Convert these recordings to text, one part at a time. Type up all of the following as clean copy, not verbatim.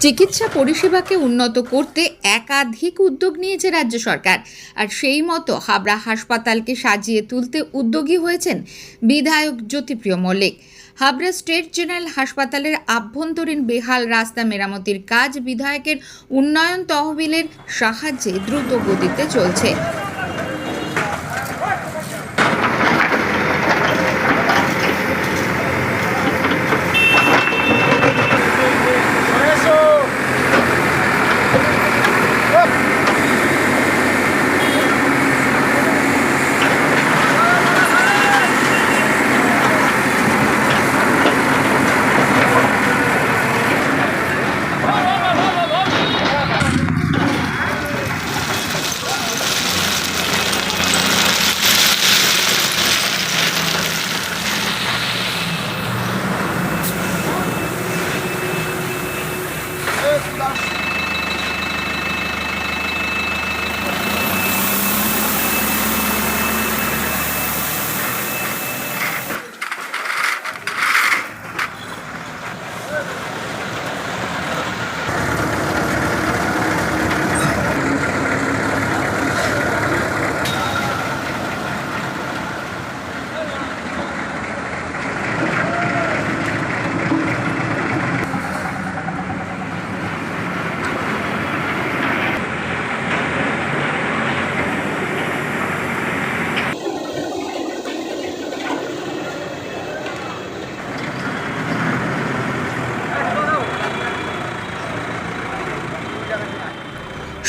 চিকিৎসা পরিষেবাকে উন্নত করতে একাধিক উদ্যোগ নিয়েছে রাজ্য সরকার। আর সেই মতো হাবড়া হাসপাতালকে সাজিয়ে তুলতে উদ্যোগী হয়েছেন বিধায়ক জ্যোতিপ্রিয় মল্লিক। হাবড়া স্টেট জেনারেল হাসপাতালের আভ্যন্তরীণ বেহাল রাস্তা মেরামতির কাজ বিধায়কের উন্নয়ন তহবিলের সাহায্যে দ্রুত গতিতে চলছে।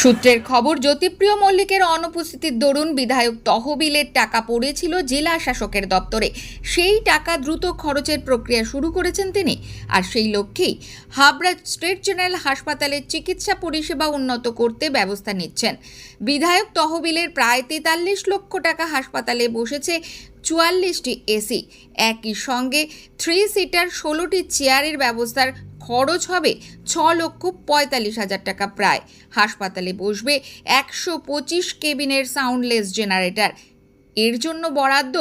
সূত্রের খবর, জ্যোতিপ্রিয় মল্লিকের অনুপস্থিতির দরুন বিধায়ক তহবিলের টাকা পড়েছিল জেলা শাসকের দপ্তরে। সেই টাকা দ্রুত খরচের প্রক্রিয়া শুরু করেছেন তিনি। আর সেই লক্ষ্যেই হাবড়া স্টেট জেনারেল হাসপাতালের চিকিৎসা পরিষেবা উন্নত করতে ব্যবস্থা নিচ্ছেন। বিধায়ক তহবিলের প্রায় 43 লক্ষ টাকা হাসপাতালে বসেছে 44টি এসি, একই সঙ্গে 3 সিটার 16টি চেয়ারের ব্যবস্থার খরচ হবে 6,45,000 টাকা প্রায়। হাসপাতালে বসবে 125 কেবিনের সাউন্ডলেস জেনারেটর, এর জন্য বরাদ্দ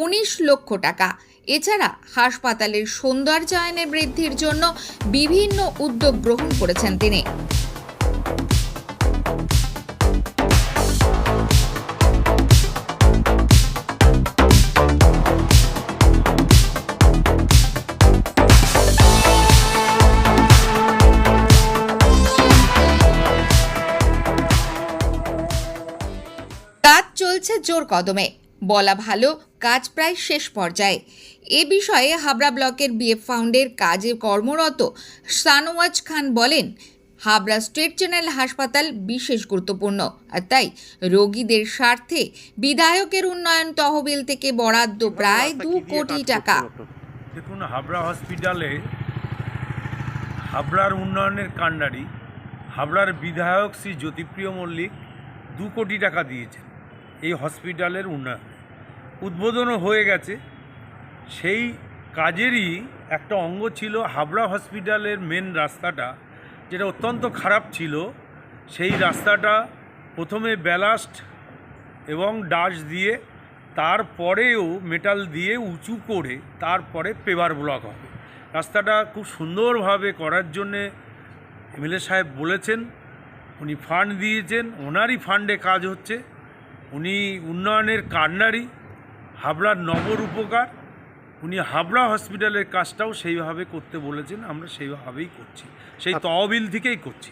19 লক্ষ টাকা। এছাড়া হাসপাতালের সৌন্দর্যায়নের বৃদ্ধির জন্য বিভিন্ন উদ্যোগ গ্রহণ করেছেন তিনি। কাজ চলছে জোর কদমে, বলা ভালো কাজ প্রায় শেষ পর্যায়ে। এ বিষয়ে হাবড়া ব্লকের বিএফ ফাউন্ডের কাজে কর্মরত শানওয়াজ খান বলেন, হাবড়া স্টেট জেনারেল হাসপাতাল বিশেষ গুরুত্বপূর্ণ, আর তাই রোগীদের স্বার্থে বিধায়কের উন্নয়ন তহবিল থেকে বরাদ্দ প্রায় 2 কোটি টাকা। দেখুন, হাবড়া হসপিটালে হাবড়ার উন্নয়নের কাণ্ডারি হাবড়ার বিধায়ক শ্রী জ্যোতিপ্রিয় মল্লিক 2 কোটি টাকা দিয়েছেন এই হসপিটালের উন্নয়ন। উদ্বোধনও হয়ে গেছে। সেই কাজেরই একটা অঙ্গ ছিল হাবড়া হসপিটালের মেন রাস্তাটা, যেটা অত্যন্ত খারাপ ছিল। সেই রাস্তাটা প্রথমে ব্যালাস্ট এবং ডাস দিয়ে, তারপরেও মেটাল দিয়ে উঁচু করে তারপরে পেভার ব্লক হবে। রাস্তাটা খুব সুন্দরভাবে করার জন্যে এমএলএ সাহেব বলেছেন, উনি ফান্ড দিয়েছেন, ওনারই ফান্ডে কাজ হচ্ছে। উনি উন্নয়নের কাণ্ডারি, হাবড়ার নবরূপকার। উনি হাবড়া হসপিটালের কাজটাও সেইভাবে করতে বলেছেন, আমরা সেইভাবেই করছি, সেই তহবিল থেকেই করছি।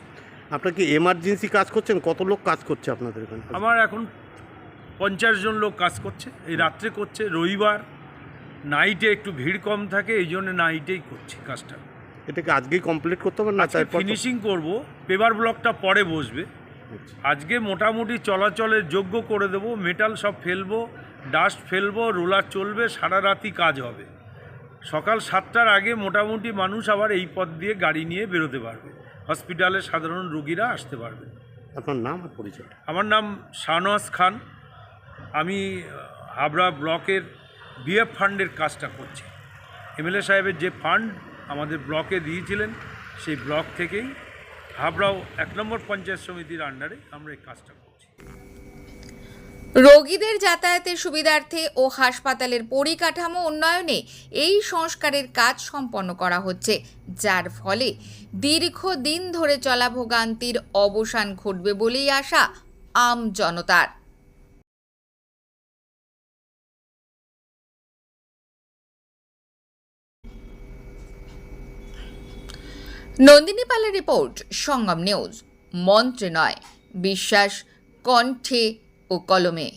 আপনার কি এমার্জেন্সি কাজ করছেন? কত লোক কাজ করছে আপনাদের এখানে? আমার এখন 50 জন লোক কাজ করছে, এই রাত্রে করছে। রবিবার নাইটে একটু ভিড় কম থাকে, এই জন্য নাইটেই করছি কাজটা। এটাকে আজকেই কমপ্লিট করতে হবে না? ফিনিশিং করব, পেভার ব্লকটা পরে বসবে। আজকে মোটামুটি চলাচলের যোগ্য করে দেবো, মেটাল সব ফেলবো, ডাস্ট ফেলবো, রোলার চলবে, সারা রাতি কাজ হবে। সকাল 7টার আগে মোটামুটি মানুষ আবার এই পথ দিয়ে গাড়ি নিয়ে বেরোতে পারবে, হসপিটালে সাধারণ রোগীরা আসতে পারবে। আপনার নাম আর পরিচয়? আমার নাম শানওয়াজ খান, আমি হাবড়া ব্লকের বিএফ ফান্ডের কাজটা করছি। এমএলএ সাহেবের যে ফান্ড আমাদের ব্লকে দিয়েছিলেন, সেই ব্লক থেকেই হাবড়াও 1 নম্বর পঞ্চায়েত সমিতির আন্ডারে আমরা এই কাজটা করছি। রোগীদের যাতায়াতের সুবিধার্থে ও হাসপাতালের পরিকাঠামো উন্নয়নে এই সংস্কারের কাজ সম্পন্ন করা হচ্ছে, যার ফলে দীর্ঘদিন ধরে চলা ভোগান্তির অবসান ঘটবে বলেই আশা আম জনতার। নন্দিনী পালের রিপোর্ট, সঙ্গম নিউজ। মন্ত্রে নয়, বিশ্বাস কণ্ঠে ও কলমে।